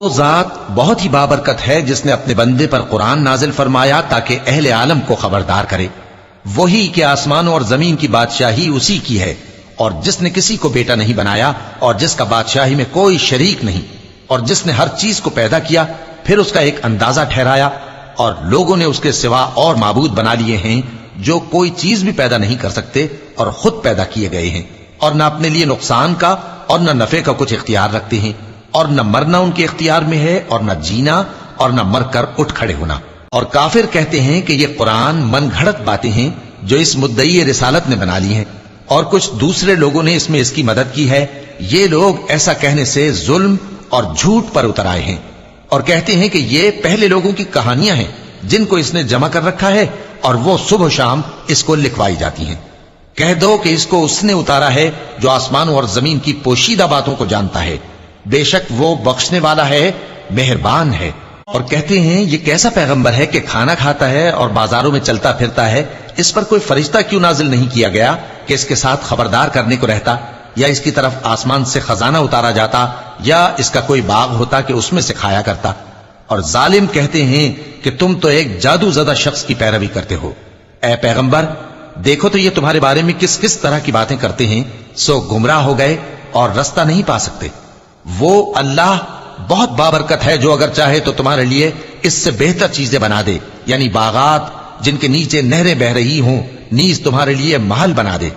وہ ذات بہت ہی بابرکت ہے جس نے اپنے بندے پر قرآن نازل فرمایا تاکہ اہل عالم کو خبردار کرے، وہی کہ آسمانوں اور زمین کی بادشاہی اسی کی ہے، اور جس نے کسی کو بیٹا نہیں بنایا اور جس کا بادشاہی میں کوئی شریک نہیں، اور جس نے ہر چیز کو پیدا کیا پھر اس کا ایک اندازہ ٹھہرایا، اور لوگوں نے اس کے سوا اور معبود بنا لیے ہیں جو کوئی چیز بھی پیدا نہیں کر سکتے اور خود پیدا کیے گئے ہیں، اور نہ اپنے لیے نقصان کا اور نہ نفع کا کچھ اختیار رکھتے ہیں، اور نہ مرنا ان کے اختیار میں ہے اور نہ جینا اور نہ مر کر اٹھ کھڑے ہونا۔ اور کافر کہتے ہیں کہ یہ قرآن من گھڑت باتیں ہیں جو اس مدعی رسالت نے بنا لی ہیں، اور کچھ دوسرے لوگوں نے اس میں اس کی مدد کی ہے۔ یہ لوگ ایسا کہنے سے ظلم اور جھوٹ پر اتر آئے ہیں، اور کہتے ہیں کہ یہ پہلے لوگوں کی کہانیاں ہیں جن کو اس نے جمع کر رکھا ہے اور وہ صبح و شام اس کو لکھوائی جاتی ہیں۔ کہہ دو کہ اس کو اس نے اتارا ہے جو آسمانوں اور زمین کی پوشیدہ باتوں کو جانتا ہے، بے شک وہ بخشنے والا ہے، مہربان ہے۔ اور کہتے ہیں یہ کیسا پیغمبر ہے کہ کھانا کھاتا ہے اور بازاروں میں چلتا پھرتا ہے، اس پر کوئی فرشتہ کیوں نازل نہیں کیا گیا کہ اس کے ساتھ خبردار کرنے کو رہتا، یا اس کی طرف آسمان سے خزانہ اتارا جاتا، یا اس کا کوئی باغ ہوتا کہ اس میں سے کھایا کرتا۔ اور ظالم کہتے ہیں کہ تم تو ایک جادو زدہ شخص کی پیروی کرتے ہو۔ اے پیغمبر دیکھو تو یہ تمہارے بارے میں کس کس طرح کی باتیں کرتے ہیں، سو گمراہ ہو گئے اور رستہ نہیں پا سکتے۔ وہ اللہ بہت بابرکت ہے جو اگر چاہے تو تمہارے لیے اس سے بہتر چیزیں بنا دے، یعنی باغات جن کے نیچے نہریں بہ رہی ہوں، نیز تمہارے لیے محل بنا دے۔